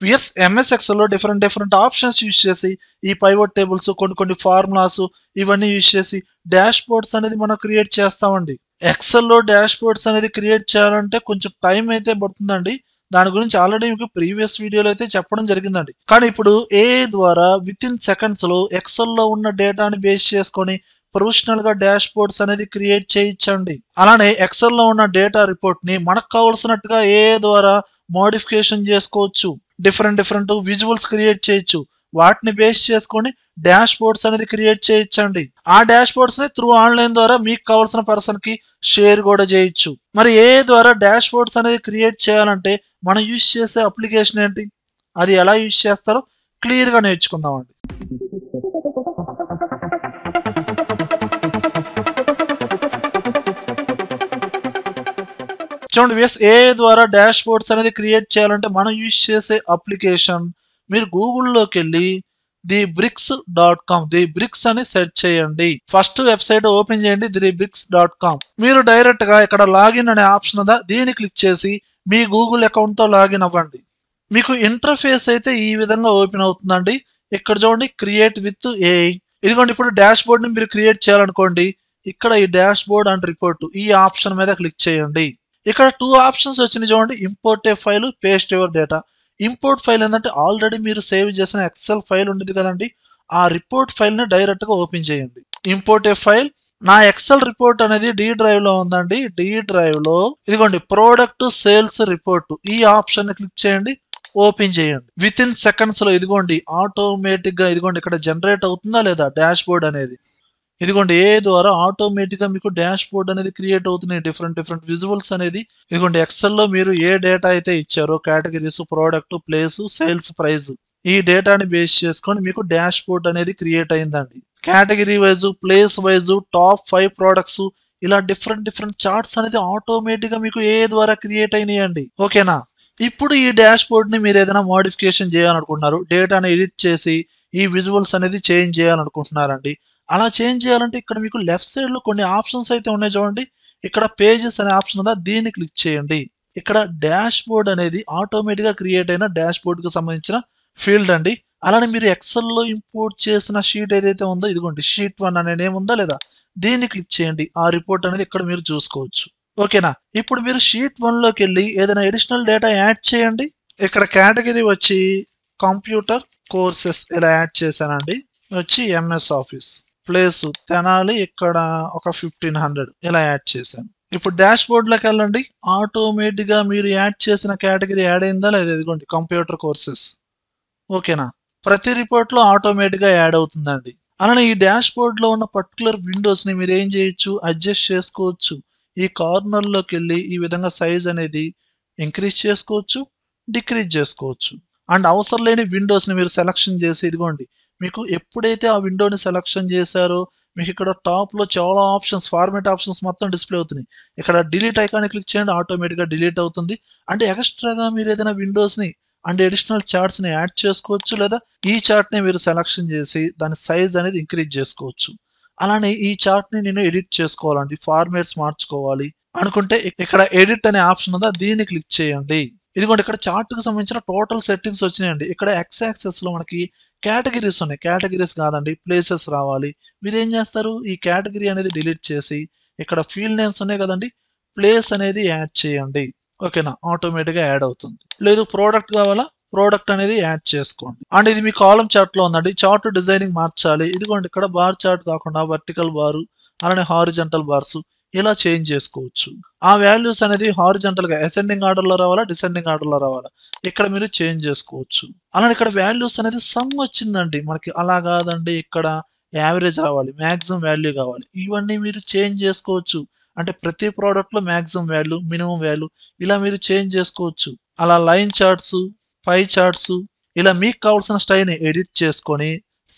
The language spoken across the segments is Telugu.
ఎస్ ఎంఎస్ ఎక్సెల్ లో డిఫరెంట్ ఆప్షన్స్ యూజ్ చేసి ఈ పైవట్ టేబుల్స్ కొన్ని ఫార్ములాస్ ఇవన్నీ యూజ్ చేసి డాష్ బోర్డ్స్ అనేది మనం క్రియేట్ చేస్తామండి. ఎక్సెల్ లో డాష్ బోర్డ్స్ అనేది క్రియేట్ చేయాలంటే కొంచెం టైం అయితే పడుతుందండి. దాని గురించి ఆల్రెడీ మీకు ప్రీవియస్ వీడియోలో అయితే చెప్పడం జరిగిందండి. కానీ ఇప్పుడు ఏఐ ద్వారా విత్ ఇన్ సెకండ్స్ లో ఎక్సెల్ లో ఉన్న డేటాని బేస్ చేసుకొని ప్రొఫెషనల్ గా డాష్ బోర్డ్స్ అనేది క్రియేట్ చేయించండి. అలానే ఎక్సెల్ లో ఉన్న డేటా రిపోర్ట్ ని మనకు కావలసినట్టుగా ఏఐ ద్వారా మోడిఫికేషన్ చేసుకోవచ్చు. డిఫరెంట్ విజువల్స్ క్రియేట్ చేయొచ్చు. వాటిని బేస్ చేసుకొని డాష్ బోర్డ్స్ అనేది క్రియేట్ చేయొచ్చండి. ఆ డాష్ బోర్డ్స్ ని త్రూ ఆన్లైన్ ద్వారా మీకు కావాల్సిన పర్సన్ కి షేర్ కూడా చేయొచ్చు. మరి ఏ ద్వారా డాష్ బోర్డ్స్ అనేది క్రియేట్ చేయాలంటే మనం యూజ్ చేసే అప్లికేషన్ ఏంటి, అది ఎలా యూజ్ చేస్తారో క్లియర్ గా నేర్చుకుందామండి. చూడండి ఎస్ ఏఐ ద్వారా డాష్ బోర్డ్స్ అనేది క్రియేట్ చేయాలంటే మనం యూజ్ చేసే అప్లికేషన్, మీరు గూగుల్లోకి వెళ్ళి thebricks.com ది బ్రిక్స్ అని సెర్చ్ చేయండి. ఫస్ట్ వెబ్సైట్ ఓపెన్ చేయండి thebricks.com. మీరు డైరెక్ట్ గా ఇక్కడ లాగిన్ అనే ఆప్షన్ ఉందా, దీన్ని క్లిక్ చేసి మీ గూగుల్ అకౌంట్ తో లాగిన్ అవ్వండి. మీకు ఇంటర్ఫేస్ అయితే ఈ విధంగా ఓపెన్ అవుతుందండి. ఇక్కడ చూడండి క్రియేట్ విత్ ఏఐ. ఇదిగోండి ఇప్పుడు డాష్ బోర్డ్ ని మీరు క్రియేట్ చేయాలనుకోండి, ఇక్కడ ఈ డాష్ బోర్డ్ అండ్ రిపోర్ట్ ఈ ఆప్షన్ మీద క్లిక్ చేయండి. ఇక్కడ 2 ఆప్షన్స్ వచ్చినాయి చూడండి, import a file, paste your data. Import file ఏంటంటే ఆల్రెడీ మీరు సేవ్ చేసిన ఎక్సెల్ ఫైల్ ఉండేది కదండి, ఆ రిపోర్ట్ ఫైల్ ని డైరెక్ట్ గా ఓపెన్ చేయండి. ఇంపోర్ట్ ఏ ఫైల్, నా ఎక్సెల్ రిపోర్ట్ అనేది డి డ్రైవ్ లో ఉందండి. డి డ్రైవ్ లో ఇదిగోండి ప్రోడక్ట్ సేల్స్ రిపోర్ట్ ఈ ఆప్షన్ ని క్లిక్ చేయండి, ఓపెన్ చేయండి. విత్ ఇన్ సెకండ్స్ లో ఇదిగోండి ఆటోమేటిక్ గా ఇదిగోండి ఇక్కడ జనరేట్ అవుతుందా లేదా డాష్ బోర్డ్ అనేది. ఇదిగోండి ఏ ద్వారా ఆటోమేటిక్ గా మీకు డాష్ బోర్డ్ అనేది క్రియేట్ అవుతున్నాయి. డిఫరెంట్ విజువల్స్ అనేది ఇదిగోండి ఎక్సెల్ లో మీరు ఏ డేటా అయితే ఇచ్చారో categories, product, place, sales price, ఈ డేటాని బేస్ చేసుకొని మీకు డాష్ బోర్డ్ అనేది క్రియేట్ అయిందండి. Category wise, place wise, top 5 products, ఇలా డిఫరెంట్ చార్ట్స్ అనేది ఆటోమేటిక్ గా మీకు ఏ ద్వారా క్రియేట్ అయినాయండి. ఓకేనా. ఇప్పుడు ఈ డాష్ బోర్డ్ ని మీరు ఏదైనా మోడిఫికేషన్ చేయాలనుకుంటున్నారు, డేటాని ఎడిట్ చేసి ఈ విజువల్స్ అనేది చేంజ్ చేయాలనుకుంటున్నారండి. అలా చేంజ్ చేయాలంటే ఇక్కడ మీకు లెఫ్ట్ సైడ్ లో కొన్ని ఆప్షన్స్ అయితే ఉన్నాయి చూడండి. ఇక్కడ పేజెస్ అనే ఆప్షన్ ఉందా, దీన్ని క్లిక్ చేయండి. ఇక్కడ డాష్ బోర్డ్ అనేది ఆటోమేటిక్ గా క్రియేట్ అయిన డాష్ బోర్డ్ కి సంబంధించిన ఫీల్డ్ అండి. అలానే మీరు ఎక్సెల్ లో ఇంపోర్ట్ చేసిన షీట్ ఏదైతే ఉందో ఇదిగోండి షీట్ 1 అనే నేమ్ ఉందా లేదా, దీన్ని క్లిక్ చేయండి. ఆ రిపోర్ట్ అనేది ఇక్కడ మీరు చూసుకోవచ్చు. ఓకేనా. ఇప్పుడు మీరు షీట్ 1 లోకి వెళ్ళి ఏదైనా అడిషనల్ డేటా యాడ్ చేయండి. ఇక్కడ కేటగిరీ వచ్చి కంప్యూటర్ కోర్సెస్ ఇలా యాడ్ చేశానండి. వచ్చి ఎంఎస్ ఆఫీస్, ప్లేస్ తెనాలి, ఇక్కడ ఒక 1500 ఇలా యాడ్ చేశాను. ఇప్పుడు డాష్ బోర్డ్ లోకి వెళ్ళండి. ఆటోమేటిక్ గా మీరు యాడ్ చేసిన కేటగిరీ యాడ్ అయిందా లేదా, ఇదిగోండి కంప్యూటర్ కోర్సెస్. ఓకేనా. ప్రతి రిపోర్ట్ లో ఆటోమేటిక్ గా యాడ్ అవుతుందండి. అలానే ఈ డాష్ బోర్డ్ లో ఉన్న పర్టికులర్ విండోస్ ని మీరు ఏం చేయొచ్చు, అడ్జస్ట్ చేసుకోవచ్చు. ఈ కార్నర్ లోకి వెళ్ళి ఈ విధంగా సైజ్ అనేది ఇంక్రీజ్ చేసుకోవచ్చు, డిక్రీజ్ చేసుకోవచ్చు. అండ్ అవసరం లేని విండోస్ ని మీరు సెలక్షన్ చేసి ఇదిగోండి మీకు ఎప్పుడైతే ఆ విండోని సెలక్షన్ చేశారో మీకు ఇక్కడ టాప్ లో చాలా ఆప్షన్స్, ఫార్మాట్ ఆప్షన్స్ మొత్తం డిస్ప్లే అవుతున్నాయి. ఇక్కడ డిలీట్ ఐకాన్ క్లిక్ చేయండి, ఆటోమేటిక్ గా డిలీట్ అవుతుంది. అంటే ఎక్స్ట్రాగా మీరు ఏదైనా విండోస్ ని అండ్ అడిషనల్ చార్ట్స్ ని యాడ్ చేసుకోవచ్చు, లేదా ఈ చార్ట్ ని మీరు సెలక్షన్ చేసి దాని సైజ్ అనేది ఇంక్రీజ్ చేసుకోవచ్చు. అలానే ఈ చార్ట్ ని నేను ఎడిట్ చేసుకోవాలండి, ఫార్మాట్స్ మార్చుకోవాలి అనుకుంటే ఇక్కడ ఎడిట్ అనే ఆప్షన్ ఉందా, దీన్ని క్లిక్ చేయండి. ఇదిగోండి ఇక్కడ చార్ట్ కు సంబంధించిన టోటల్ సెట్టింగ్స్ వచ్చినాయండి. ఇక్కడ ఎక్స్ యాక్సెస్ లో మనకి కేటగిరీస్ ఉన్నాయి, కేటగిరీస్ కాదండి ప్లేసెస్ రావాలి. మీరు ఏం చేస్తారు, ఈ కేటగిరీ అనేది డిలీట్ చేసి ఇక్కడ ఫీల్డ్ నేమ్స్ ఉన్నాయి కదండి, ప్లేస్ అనేది యాడ్ చేయండి. ఓకేనా, ఆటోమేటిక్ గా యాడ్ అవుతుంది. లేదు ప్రోడక్ట్ కావాలా, ప్రోడక్ట్ అనేది యాడ్ చేసుకోండి. అండ్ ఇది మీ కాలం చార్ట్ లో ఉందండి. చార్ట్ డిజైనింగ్ మార్చాలి, ఇదిగోండి ఇక్కడ బార్ చార్ట్ కాకుండా వర్టికల్ బారు, అలానే హారిజంటల్ బార్స్ ఇలా చేంజ్ చేసుకోవచ్చు. ఆ వాల్యూస్ అనేది హారిజంటల్ గా అసెండింగ్ ఆర్డర్ లో రావాలా, డిసెండింగ్ ఆర్డర్ లో రావాలా, ఇక్కడ మీరు చేంజ్ చేసుకోవచ్చు. అలానే ఇక్కడ వాల్యూస్ అనేది సమ్ వచ్చిందండి మనకి, అలా కాదండి ఇక్కడ యావరేజ్ రావాలి, మాక్సిమం వాల్యూ కావాలి, ఇవన్నీ మీరు చేంజ్ చేసుకోవచ్చు. అంటే ప్రతి ప్రోడక్ట్ లో మాక్సిమం వాల్యూ, మినిమం వాల్యూ ఇలా మీరు చేంజ్ చేసుకోవచ్చు. అలా లైన్ చార్ట్స్, పై చార్ట్స్ ఇలా మీకు కావాల్సిన స్టైల్ ని ఎడిట్ చేసుకొని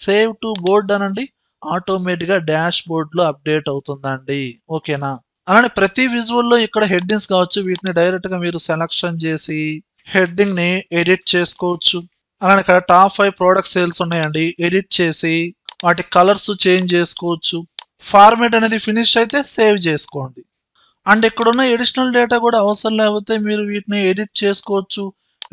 సేవ్ టు బోర్డ్ అనండి, ఆటోమేటిక్ గా డాష్ బోర్డ్ లో అప్డేట్ అవుతుందండి. ఓకేనా. అలానే ప్రతి విజువల్ లో ఇక్కడ హెడ్డింగ్స్ కావచ్చు, వీటిని డైరెక్ట్ గా మీరు సెలక్షన్ చేసి హెడ్డింగ్ ని ఎడిట్ చేసుకోవచ్చు. అలానే ఇక్కడ టాప్ 5 ప్రోడక్ట్ సేల్స్ ఉన్నాయండి, ఎడిట్ చేసి వాటి కలర్స్ చేంజ్ చేసుకోవచ్చు. ఫార్మేట్ అనేది ఫినిష్ అయితే సేవ్ చేసుకోండి. అండ్ ఇక్కడ ఉన్న అడిషనల్ డేటా కూడా అవసరం లేకపోతే మీరు వీటిని ఎడిట్ చేసుకోవచ్చు.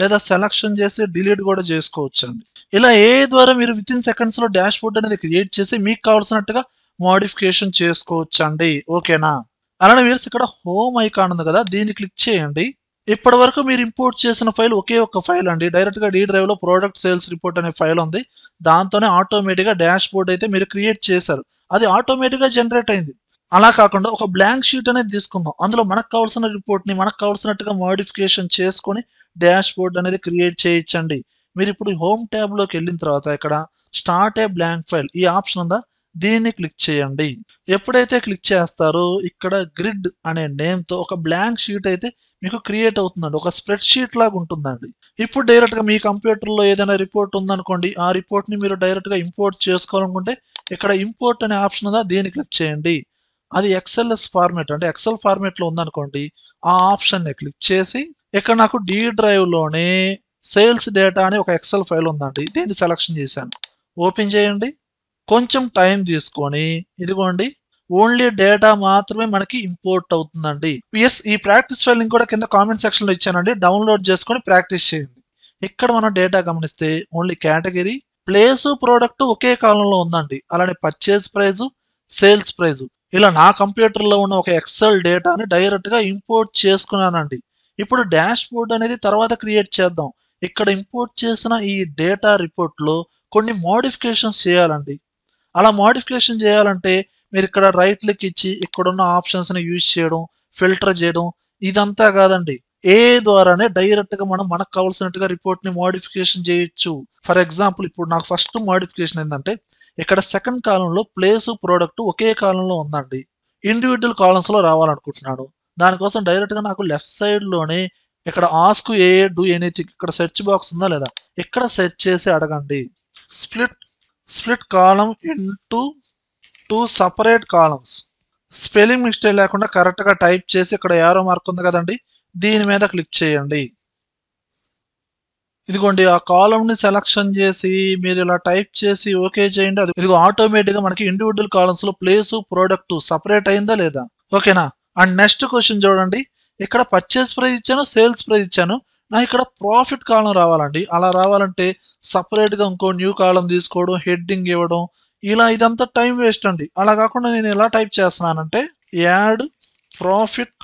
లేదా సెలక్షన్ చేసి డిలీట్ కూడా చేసుకోవచ్చండి. ఇలా ఏఐ ద్వారా మీరు వితిన్ సెకండ్స్ లో డాష్ బోర్డ్ అనేది క్రియేట్ చేసి మీకు కావాల్సినట్టుగా మోడిఫికేషన్ చేసుకోవచ్చండి. ఓకేనా? అలానే వ్యూవర్స్ ఇక్కడ హోమ్ ఐకాన్ ఉంది కదా, దీన్ని క్లిక్ చేయండి. ఇప్పటి వరకు మీరు ఇంపోర్ట్ చేసిన ఫైల్ ఒకే ఒక్క ఫైల్ అండి. డైరెక్ట్ గా డి డ్రైవ్ లో ప్రోడక్ట్ సేల్స్ రిపోర్ట్ అనే ఫైల్ ఉంది. దాంతోనే ఆటోమేటిక్ గా డాష్ బోర్డ్ అయితే మీరు క్రియేట్ చేశారు. అది ఆటోమేటిక్ గా జనరేట్ అయింది. అలా కాకుండా ఒక బ్లాంక్ షీట్ అనేది తీసుకుందాం. అందులో మనకు కావాల్సిన రిపోర్ట్ ని మనకు కావాల్సినట్టుగా మోడిఫికేషన్ చేసుకొని డాష్ బోర్డ్ అనేది క్రియేట్ చేయొచ్చండి. మీరు ఇప్పుడు హోమ్ ట్యాబ్ లోకి వెళ్ళిన తర్వాత ఇక్కడ స్టార్ట్ ఏ బ్లాంక్ ఫైల్ ఈ ఆప్షన్ ఉందా, దీన్ని క్లిక్ చేయండి. ఎప్పుడైతే క్లిక్ చేస్తారో ఇక్కడ గ్రిడ్ అనే నేమ్ తో ఒక బ్లాంక్ షీట్ అయితే మీకు క్రియేట్ అవుతుందండి. ఒక స్ప్రెడ్ షీట్ లాగా ఉంటుందండి. ఇప్పుడు డైరెక్ట్ గా మీ కంప్యూటర్ లో ఏదైనా రిపోర్ట్ ఉందనుకోండి, ఆ రిపోర్ట్ ని మీరు డైరెక్ట్ గా ఇంపోర్ట్ చేసుకోవాలనుకుంటే ఇక్కడ ఇంపోర్ట్ అనే ఆప్షన్ ఉందా, దీన్ని క్లిక్ చేయండి. అది ఎక్స్ఎల్ఎస్ ఫార్మాట్ అంటే ఎక్సెల్ ఫార్మాట్ లో ఉందనుకోండి, ఆ ఆప్షన్ ని క్లిక్ చేసి ఇక్కడ నాకు డి డ్రైవ్ లోనే సేల్స్ డేటా అని ఒక ఎక్సెల్ ఫైల్ ఉందండి, దీన్ని సెలక్షన్ చేశాను. ఓపెన్ చేయండి. కొంచెం టైం తీసుకొని ఇదిగోండి ఓన్లీ డేటా మాత్రమే మనకి ఇంపోర్ట్ అవుతుందండి. ఎస్, ఈ ప్రాక్టీస్ ఫైల్ లింక్ కూడా కింద కామెంట్ సెక్షన్ లో ఇచ్చానండి, డౌన్లోడ్ చేసుకొని ప్రాక్టీస్ చేయండి. ఇక్కడ మనం డేటా గమనిస్తే ఓన్లీ కేటగిరీ, ప్లేస్, ప్రోడక్ట్ ఒకే కాలంలో ఉందండి. అలానే పర్చేస్ ప్రైస్, సేల్స్ ప్రైస్ ఇలా నా కంప్యూటర్ లో ఉన్న ఒక ఎక్సెల్ డేటాని డైరెక్ట్ గా ఇంపోర్ట్ చేసుకున్నానండి. ఇప్పుడు డాష్ బోర్డ్ అనేది తర్వాత క్రియేట్ చేద్దాం. ఇక్కడ ఇంపోర్ట్ చేసిన ఈ డేటా రిపోర్ట్ లో కొన్ని మోడిఫికేషన్స్ చేయాలండి. అలా మోడిఫికేషన్ చేయాలంటే మీరు ఇక్కడ రైట్ క్లిక్ ఇచ్చి ఇక్కడున్న ఆప్షన్స్ ని యూజ్ చేయడం, ఫిల్టర్ చేయడం ఇదంతా కాదండి. ఏ ద్వారానే డైరెక్ట్ గా మనం మనకు కావాల్సినట్టుగా రిపోర్ట్ ని మోడిఫికేషన్ చేయొచ్చు. ఫర్ ఎగ్జాంపుల్ ఇప్పుడు నాకు ఫస్ట్ మోడిఫికేషన్ ఏంటంటే ఇక్కడ సెకండ్ కాలంలో ప్లేస్, ప్రోడక్ట్ ఒకే కాలంలో ఉందండి. ఇండివిజువల్ కాలమ్స్ లో రావాలనుకుంటున్నాను. దానికోసం డైరెక్ట్ గా నాకు లెఫ్ట్ సైడ్ లోనే ఇక్కడ ఆస్క్ ఏ డూ ఎనీథింగ్ ఇక్కడ సెర్చ్ బాక్స్ ఉందా లేదా, ఇక్కడ సెర్చ్ చేసి అడగండి. Split split column into 2 separate columns. Spelling mistake లేకుండా కరెక్ట్ గా టైప్ చేసి ఇక్కడ యారో మార్క్ ఉంది కదండి, దీని మీద క్లిక్ చేయండి. ఇదిగోండి ఆ కాలమ్ ని సెలక్షన్ చేసి మీరు ఇలా టైప్ చేసి ఓకే చేయండి. అది ఇదిగో ఆటోమేటిక్ గా మనకి ఇండివిజువల్ కాలమ్స్ లో ప్లేస్, ప్రోడక్ట్ సపరేట్ అయిందా లేదా. ఓకేనా? అండ్ నెక్స్ట్ క్వశ్చన్ చూడండి, ఇక్కడ పర్చేస్ ప్రైస్ ఇచ్చాను, సేల్స్ ప్రైస్ ఇచ్చాను. నాకు ఇక్కడ ప్రాఫిట్ కాలం రావాలండి. అలా రావాలంటే సపరేట్ గా ఇంకో న్యూ కాలం తీసుకోవడం, హెడ్డింగ్ ఇవ్వడం, ఇలా ఇదంతా టైం వేస్ట్ అండి. అలా కాకుండా నేను ఎలా టైప్ చేస్తున్నానంటే యాడ్ ప్రాఫిట్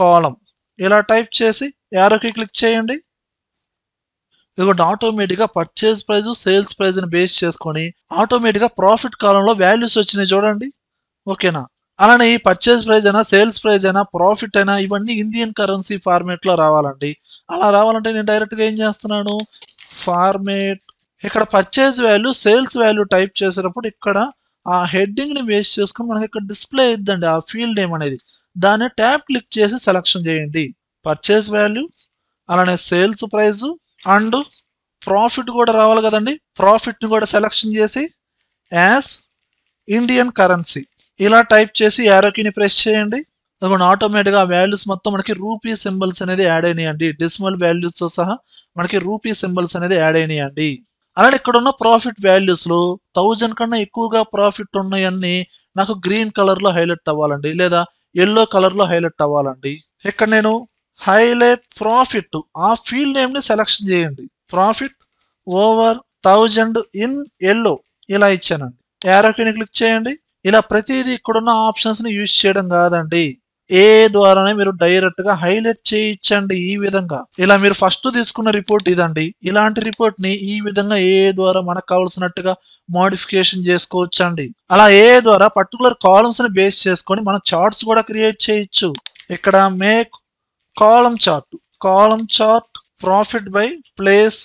కాలం ఇలా టైప్ చేసి యారోకి క్లిక్ చేయండి. ఇదిగోండి ఆటోమేటిక్ గా పర్చేస్ ప్రైస్, సేల్స్ ప్రైస్ ని బేస్ చేసుకొని ఆటోమేటిక్ గా ప్రాఫిట్ కాలంలో వాల్యూస్ వచ్చినాయి చూడండి. ఓకేనా? అలానే ఈ పర్చేస్ ప్రైస్ అయినా, సేల్స్ ప్రైస్ అయినా, ప్రాఫిట్ అయినా ఇవన్నీ ఇండియన్ కరెన్సీ ఫార్మేట్ లో రావాలండి. అలా రావాలంటే నేను డైరెక్ట్ గా ఏం చేస్తున్నాను, ఫార్మేట్ ఇక్కడ purchase value, sales value type చేసేటప్పుడు ఇక్కడ ఆ హెడ్డింగ్ ని బేస్ చేసుకుని మనకి ఇక్కడ డిస్ప్లే అయిద్దండి ఆ ఫీల్డ్ నేమ్ అనేది. దాన్ని ట్యాబ్ క్లిక్ చేసి సెలక్షన్ చేయండి. పర్చేస్ వాల్యూ, అలానే సేల్స్ ప్రైస్ అండ్ ప్రాఫిట్ కూడా రావాలి కదండి. ప్రాఫిట్ ని కూడా సెలక్షన్ చేసి యాజ్ ఇండియన్ కరెన్సీ ఇలా టైప్ చేసి యారో కీని ప్రెస్ చేయండి. అదిగోండి ఆటోమేటిక్ గా వాల్యూస్ మొత్తం మనకి రూపీ సింబల్స్ అనేది యాడ్ అయినాయండి. డెసిమల్ వాల్యూస్ తో సహా మనకి రూపీ సింబల్స్ అనేది యాడ్ అయినాయండి. అలానే ఇక్కడ ఉన్న ప్రాఫిట్ వాల్యూస్ లో 1000 కన్నా ఎక్కువగా ప్రాఫిట్ ఉన్నాయన్నీ నాకు గ్రీన్ కలర్ లో హైలైట్ అవ్వాలండి, లేదా ఎల్లో కలర్ లో హైలైట్ అవ్వాలండి. ఇక్కడ నేను హైలైట్ ప్రాఫిట్ ఆ ఫీల్డ్ నేమ్ ని సెలక్షన్ చేయండి. ప్రాఫిట్ ఓవర్ 1000 ఇన్ ఎల్లో ఇలా ఇచ్చానండి. యారో కీని క్లిక్ చేయండి. ఇలా ప్రతిదీ ఇక్కడున్న ఆప్షన్స్ ని యూజ్ చేయడం కాదండి, ఏ ద్వారానే మీరు డైరెక్ట్ గా హైలైట్ చేయించండి. ఈ విధంగా ఇలా మీరు ఫస్ట్ తీసుకున్న రిపోర్ట్ ఇదండి. ఇలాంటి రిపోర్ట్ ని ఈ విధంగా ఏ ద్వారా మనకు కావాల్సినట్టుగా మోడిఫికేషన్ చేసుకోవచ్చండి. అలా ఏ ద్వారా పర్టికులర్ కాలమ్స్ ని బేస్ చేసుకొని మనం చార్ట్స్ కూడా క్రియేట్ చేయొచ్చు. ఇక్కడ make column chart profit by place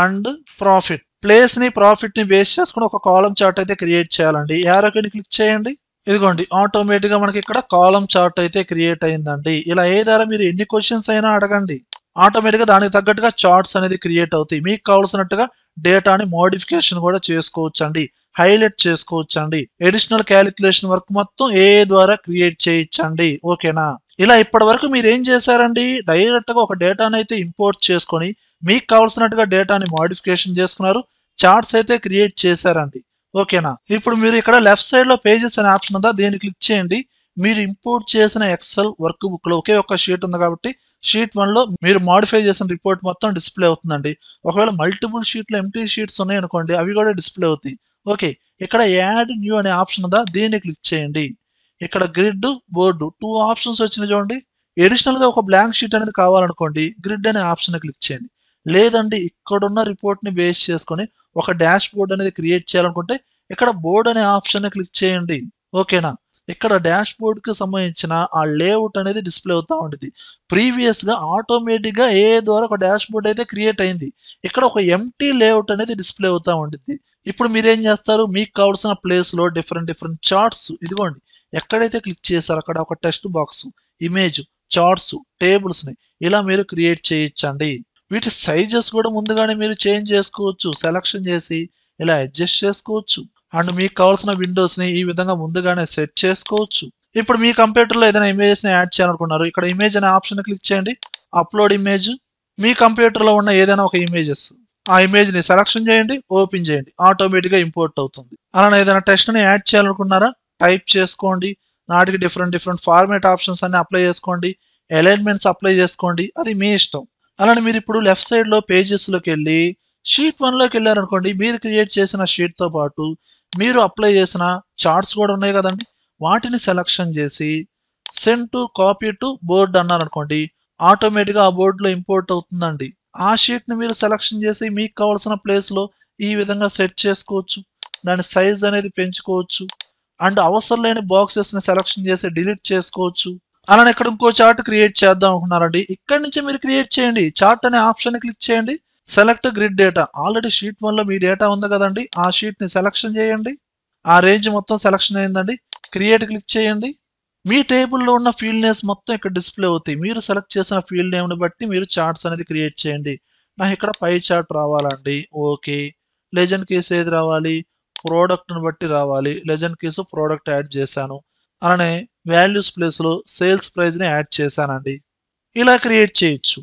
and profit. Place ని, ప్రాఫిట్ ని బేస్ చేసుకుని ఒక కాలం చార్ట్ అయితే క్రియేట్ చేయాలండి. యారోని క్లిక్ చేయండి. ఇదిగోండి ఆటోమేటిక్ గా మనకి ఇక్కడ కాలం చార్ట్ అయితే క్రియేట్ అయిందండి. ఇలా ఏ ద్వారా మీరు ఎన్ని క్వశ్చన్స్ అయినా అడగండి, ఆటోమేటిక్ గా దానికి తగ్గట్టుగా చార్ట్స్ అనేది క్రియేట్ అవుతాయి. మీకు కావాల్సినట్టుగా డేటాని మోడిఫికేషన్ కూడా చేసుకోవచ్చండి, హైలైట్ చేసుకోవచ్చండి. అడిషనల్ క్యాలిక్యులేషన్ వర్క్ మొత్తం ఏ ద్వారా క్రియేట్ చేయొచ్చండి. ఓకేనా? ఇలా ఇప్పటి వరకు మీరు ఏం చేశారండి, డైరెక్ట్ గా ఒక డేటాని అయితే ఇంపోర్ట్ చేసుకొని మీకు కావాల్సినట్టుగా డేటాని మోడిఫికేషన్ చేసుకున్నారు, చార్ట్స్ అయితే క్రియేట్ చేశారండి. ఓకేనా? ఇప్పుడు మీరు ఇక్కడ లెఫ్ట్ సైడ్ లో పేజెస్ అనే ఆప్షన్ ఉందా, దీన్ని క్లిక్ చేయండి. మీరు ఇంపోర్ట్ చేసిన ఎక్సెల్ వర్క్ బుక్ లో ఒకే ఒక్క షీట్ ఉంది కాబట్టి షీట్ 1లో మీరు మాడిఫై చేసిన రిపోర్ట్ మొత్తం డిస్‌ప్లే అవుతుందండి. ఒకవేళ మల్టిపుల్ షీట్‌లో ఎంప్టీ షీట్స్ ఉన్నాయనుకోండి అవి కూడా డిస్‌ప్లే అవుతాయి. ఓకే. ఇక్కడ యాడ్ న్యూ అనే ఆప్షన్ ఉందా దీన్ని క్లిక్ చేయండి. ఇక్కడ గ్రిడ్, బోర్డ్ 2 ఆప్షన్స్ వచ్చినాయి చూడండి. అడిషనల్‌గా ఒక బ్లాంక్ షీట్ అనేది కావాలనుకోండి గ్రిడ్ అనే ఆప్షన్‌ని క్లిక్ చేయండి. లేదండి ఇక్కడున్న రిపోర్ట్‌ని బేస్ చేసుకొని ఒక డాష్‌బోర్డ్ అనేది క్రియేట్ చేయాలనుకుంటే ఇక్కడ బోర్డ్ అనే ఆప్షన్‌ని క్లిక్ చేయండి. ఓకేనా? ఇక్కడ డాష్‌బోర్డ్‌కి సంబంధించిన ఆ లేఅవుట్ అనేది డిస్‌ప్లే అవుతా ఉండిద్ది. ప్రీవియస్‌గా ఆటోమేటిక్‌గా ఏఐ ద్వారా ఒక డాష్‌బోర్డ్ అయితే క్రియేట్ అయింది. ఇక్కడ ఒక ఎంప్టీ లేఅవుట్ అనేది డిస్‌ప్లే అవుతా ఉండిద్ది. ఇప్పుడు మీరేం చేస్తారు? మీకు కావాల్సిన ప్లేస్‌లో డిఫరెంట్ చార్ట్స్ ఇదిగోండి. ఎక్కడైతే క్లిక్ చేశారో అక్కడ ఒక టెక్స్ట్ బాక్స్, ఇమేజ్, చార్ట్స్, టేబుల్స్‌ని ఇలా మీరు క్రియేట్ చేయొచ్చండి. వీటి సైజెస్ కూడా ముందుగానే మీరు చేంజ్ చేసుకోవచ్చు. సెలక్షన్ చేసి ఇలా అడ్జస్ట్ చేసుకోవచ్చు. అండ్ మీకు కావాల్సిన విండోస్‌ని ఈ విధంగా ముందుగానే సెట్ చేసుకోవచ్చు. ఇప్పుడు మీ కంప్యూటర్‌లో ఏదైనా ఇమేజెస్‌ని యాడ్ చేయాలనుకున్నారు. ఇక్కడ ఇమేజ్ అనే ఆప్షన్‌ని క్లిక్ చేయండి. Upload image. మీ కంప్యూటర్‌లో ఉన్న ఏదైనా ఒక ఇమేజెస్. ఆ ఇమేజ్‌ని సెలక్షన్ చేయండి. ఓపెన్ చేయండి. ఆటోమేటిక్‌గా ఇంపోర్ట్ అవుతుంది. అలానే ఏదైనా టెక్స్ట్‌ని యాడ్ చేయాలనుకున్నారా? టైప్ చేసుకోండి. వాటికి డిఫరెంట్ ఫార్మాట్ ఆప్షన్స్ అన్ని అప్లై చేసుకోండి. అలైన్‌మెంట్స్ అప్లై చేసుకోండి. అది మీ ఇష్టం. అలానే మీరిప్పుడు లెఫ్ట్ సైడ్‌లో పేజెస్‌లోకెళ్ళి షీట్ 1లోకెళ్లారనుకోండి మీరు క్రియేట్ చేసిన షీట్‌తో పాటు మీరు అప్లై చేసిన చార్ట్స్ కూడా ఉన్నాయి కదండీ! వాటిని సెలక్షన్ చేసి send to copy to board అన్నారనుకోండి ఆటోమేటిక్‌గా ఆ బోర్డ్‌లో ఇంపోర్ట్ అవుతుందండి. ఆ షీట్‌ని మీరు సెలక్షన్ చేసి మీకు కావాల్సిన ప్లేస్‌లో ఈ విధంగా సెట్ చేసుకోవచ్చు. దాని సైజ్ అనేది పెంచుకోవచ్చు. అండ్ అవసరం లేని బాక్సెస్‌ని సెలక్షన్ చేసి డిలీట్ చేసుకోవచ్చు. అలానే ఇక్కడ ఇంకో చార్ట్ క్రియేట్ చేద్దాం అనుకున్నారండి. ఇక్కడి నుంచి మీరు క్రియేట్ చేయండి. చార్ట్ అనే ఆప్షన్‌ని క్లిక్ చేయండి. Select grid data. Already sheet 1లో మీ డేటా ఉంది కదండీ! ఆ షీట్‌ని సెలక్షన్ చేయండి. ఆ రేంజ్ మొత్తం సెలక్షన్ అయిందండి. క్రియేట్ క్లిక్ చేయండి. మీ టేబుల్‌లో ఉన్న ఫీల్డ్ నేమ్స్ మొత్తం ఇక్కడ డిస్‌ప్లే అవుతాయి. మీరు సెలెక్ట్ చేసిన ఫీల్డ్ నేమ్‌ని బట్టి మీరు చార్ట్స్ అనేది క్రియేట్ చేయండి. నాకిక్కడ పై చార్ట్ రావాలండి. ఓకే. లెజెండ్ కీస్ ఏది రావాలి? ప్రొడక్ట్‌ని బట్టి రావాలి. లెజెండ్ కీస్ ప్రొడక్ట్ యాడ్ చేశాను. అలానే వాల్యూస్ ప్లేస్‌లో సేల్స్ ప్రైస్‌ని యాడ్ చేశానండి. ఇలా క్రియేట్ చేయొచ్చు.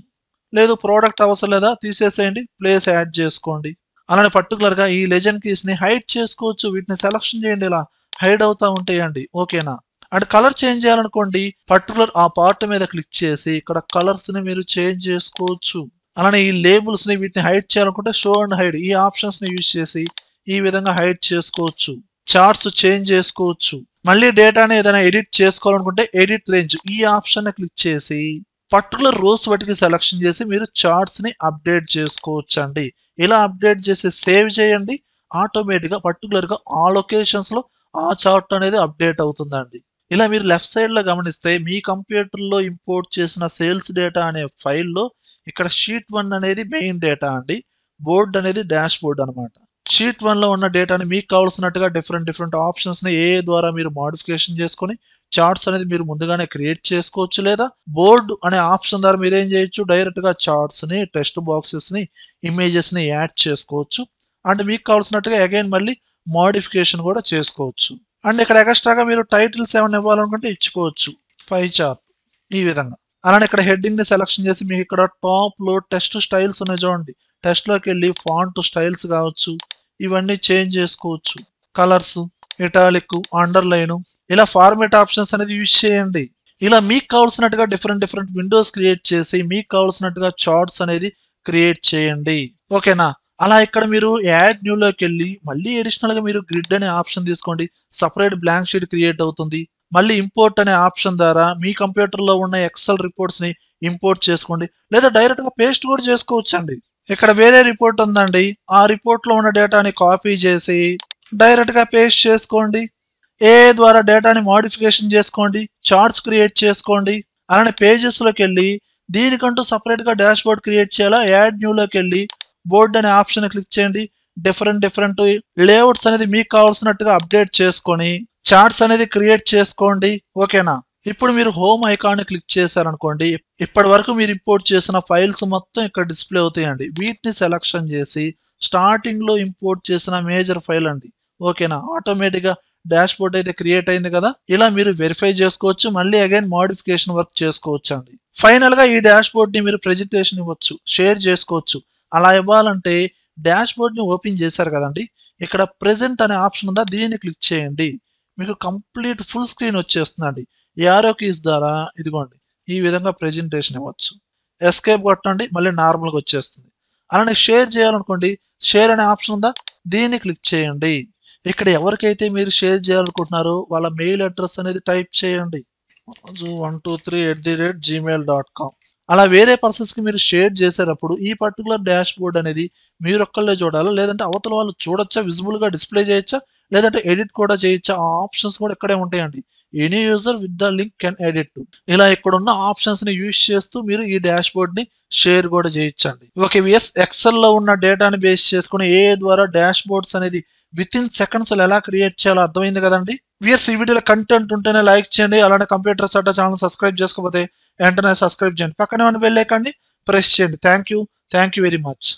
లేదు ప్రొడక్ట్ అవసరం లేదా తీసేసేయండి. ప్లేస్ యాడ్ చేసుకోండి. అలానే పర్టిక్యులర్‌గా ఈ లెజెండ్ కీస్‌ని హైడ్ చేసుకోవచ్చు. వీటిని సెలక్షన్ చేయండి ఇలా. హైడ్ అవుతా ఉంటాయండి. ఓకేనా? అండ్ కలర్ చేంజ్ చేయాలనుకోండి పర్టిక్యులర్ ఆ పార్ట్ మీద క్లిక్ చేసి ఇక్కడ కలర్స్‌ని మీరు చేంజ్ చేసుకోవచ్చు. అలానే ఈ లేబుల్స్‌ని వీటిని హైడ్ చేయాలనుకుంటే షో అండ్ హైడ్ ఈ ఆప్షన్స్‌ని యూజ్ చేసి ఈ విధంగా హైడ్ చేసుకోవచ్చు. చార్ట్స్ చేంజ్ చేసుకోవచ్చు. మళ్ళీ డేటాని ఏదైనా ఎడిట్ చేసుకోవాలనుకుంటే ఎడిట్ రేంజ్ ఈ ఆప్షన్‌ని క్లిక్ చేసి పర్టిక్యులర్ రోస్ వాటికి సెలక్షన్ చేసి మీరు చార్ట్స్‌ని అప్డేట్ చేసుకోవచ్చండి. ఇలా అప్డేట్ చేసి సేవ్ చేయండి. ఆటోమేటిక్‌గా పర్టిక్యులర్‌గా ఆ లొకేషన్స్‌లో ఆ చార్ట్ అనేది అప్డేట్ అవుతుందండి. ఇలా మీరు లెఫ్ట్ సైడ్‌లో గమనిస్తే మీ కంప్యూటర్‌లో ఇంపోర్ట్ చేసిన సేల్స్ డేటా అనే ఫైల్‌లో ఇక్కడ షీట్ 1 అనేది మెయిన్ డేటా అండి. బోర్డ్ అనేది డాష్‌బోర్డ్ అనమాట. షీట్ 1లో ఉన్న డేటాని మీకు కావాల్సినట్టుగా డిఫరెంట్ ఆప్షన్స్‌ని ఏఐ ద్వారా మీరు మోడిఫికేషన్ చేసుకొని చార్ట్స్ అనేది మీరు ముందుగానే క్రియేట్ చేసుకోవచ్చు. లేదా బోర్డ్ అనే ఆప్షన్ ద్వారా మీరేం చేయొచ్చు డైరెక్ట్‌గా చార్ట్స్‌ని, టెక్స్ట్ బాక్సెస్‌ని, ఇమేజెస్‌ని యాడ్ చేసుకోవచ్చు. అండ్ మీకు కావాల్సినట్టుగా అగైన్ మళ్ళీ మోడిఫికేషన్ కూడా చేసుకోవచ్చు. అండ్ ఇక్కడ ఎక్స్‌ట్రాగా మీరు టైటిల్స్ ఏమన్నా ఇవ్వాలనుకుంటే ఇచ్చుకోవచ్చు. పై చార్ట్ ఈ విధంగా. అలానే ఇక్కడ హెడ్డింగ్‌ని సెలక్షన్ చేసి మీకు ఇక్కడ టాప్‌లో టెక్స్ట్ స్టైల్స్ ఉన్నాయి చూడండి. టెక్స్ట్‌లోకెళ్ళి ఫాంట్ స్టైల్స్ కావచ్చు. ఇవన్నీ చేంజ్ చేసుకోవచ్చు. కలర్స్, ఇటాలిక్, అండర్‌లైన్ ఇలా ఫార్మాట్ ఆప్షన్స్ అనేది యూజ్ చేయండి. ఇలా మీకు కావాల్సినట్టుగా డిఫరెంట్ విండోస్ క్రియేట్ చేసి మీకు కావాల్సినట్టుగా చార్ట్స్ అనేది క్రియేట్ చేయండి. ఓకేనా? అలా ఇక్కడ మీరు యాడ్ న్యూలోకెళ్ళి మళ్ళీ అడిషనల్‌గా మీరు గ్రిడ్ అనే ఆప్షన్ తీసుకోండి. సెపరేట్ బ్లాంక్ షీట్ క్రియేట్ అవుతుంది. మళ్ళీ ఇంపోర్ట్ అనే ఆప్షన్ ద్వారా మీ కంప్యూటర్‌లో ఉన్న ఎక్సెల్ రిపోర్ట్స్‌ని ఇంపోర్ట్ చేసుకోండి. లేదా డైరెక్ట్‌గా పేస్ట్ కూడా చేసుకోవచ్చండి. ఇక్కడ వేరే రిపోర్ట్ ఉందండి. ఆ రిపోర్ట్‌లో ఉన్న డేటాని కాపీ చేసి డైరెక్ట్‌గా పేస్ట్ చేసుకోండి. ఏఐ ద్వారా డేటాని మోడిఫికేషన్ చేసుకోండి. చార్ట్స్ క్రియేట్ చేసుకోండి. అలానే పేజెస్‌లోకెళ్ళి దీనికంటూ సెపరేట్‌గా డాష్‌బోర్డ్ క్రియేట్ చేయాలా? యాడ్ న్యూలోకెళ్ళి బోర్డ్ అనే ఆప్షన్ క్లిక్ చేయండి. డిఫరెంట్ లేఅవుట్స్ అనేది మీకు కావాల్సినట్టుగా అప్డేట్ చేసుకొని చార్ట్స్ అనేది క్రియేట్ చేసుకోండి. ఓకేనా? ఇప్పుడు మీరు హోమ్ ఐకాన్‌ని క్లిక్ చేశారనుకోండి. ఇప్పటివరకు మీరు ఇంపోర్ట్ చేసిన ఫైల్స్ మొత్తం ఇక్కడ డిస్‌ప్లే అవుతాయండి. వీటిని సెలక్షన్ చేసి స్టార్టింగ్‌లో ఇంపోర్ట్ చేసిన మేజర్ ఫైల్ అండి. ఓకేనా? ఆటోమేటిక్‌గా డాష్‌బోర్డ్ అయితే క్రియేట్ అయింది కదా! ఇలా మీరు వెరిఫై చేసుకోవచ్చు. మళ్ళీ అగైన్ మోడిఫికేషన్ వర్క్ చేసుకోవచ్చండి. ఫైనల్‌గా ఈ డాష్‌బోర్డ్‌ని మీరు ప్రెజెంటేషన్ ఇవ్వచ్చు. షేర్ చేసుకోవచ్చు. అలా ఇవ్వాలంటే డాష్‌బోర్డ్‌ని ఓపెన్ చేశారు కదండీ! ఇక్కడ ప్రెజెంట్ అనే ఆప్షన్ ఉందా? దీన్ని క్లిక్ చేయండి. మీకు కంప్లీట్ ఫుల్ స్క్రీన్ వచ్చేస్తుందండి. యారో కీస్ ద్వారా ఇదిగోండి ఈ విధంగా ప్రెజెంటేషన్ ఇవ్వచ్చు. ఎస్కేప్ కొట్టండి, మళ్ళీ నార్మల్గా వచ్చేస్తుంది. అలానే షేర్ చేయాలనుకోండి, షేర్ అనే ఆప్షన్ ఉందా, దీన్ని క్లిక్ చేయండి. ఇక్కడ ఎవరికైతే మీరు షేర్ చేయాలనుకుంటున్నారో వాళ్ళ మెయిల్ అడ్రస్ అనేది టైప్ చేయండి, 123@gmail.com. అలా వేరే పర్సన్స్కి మీరు షేర్ చేసేటప్పుడు ఈ పర్టికులర్ డాష్ బోర్డ్ అనేది మీరొక్కళ్ళే చూడాలా, లేదంటే అవతల వాళ్ళు చూడొచ్చా, విజిబుల్గా డిస్ప్లే చేయొచ్చా, లేదంటే ఎడిట్ కూడా చేయొచ్చా, ఆ ఆప్షన్స్ కూడా ఇక్కడే ఉంటాయండి. Any user with the link can edit. ఇలా ఇక్కడ ఉన్న ఆప్షన్స్ ని యూజ్ చేస్తూ మీరు ఈ డాష్ బోర్డ్ ని షేర్ కూడా చేయొచ్చండి. ఓకే విఎస్, ఎక్సెల్ లో ఉన్న డేటాని బేస్ చేసుకుని ఏఐ ద్వారా డాష్ బోర్డ్స్ అనేది విత్ ఇన్ సెకండ్స్ ఎలా క్రియేట్ చేయాలో అర్థమైంది కదండి. విఎస్, ఈ వీడియోలో కంటెంట్ ఉంటేనే లైక్ చేయండి. అలానే కంప్యూటర్ అడ్డా ఛానల్ సబ్స్క్రైబ్ చేసుకోకపోతే వెంటనే సబ్స్క్రైబ్ చేయండి. పక్కనే ఉన్న బెల్ ఐకాన్ని ప్రెస్ చేయండి. Thank you very much.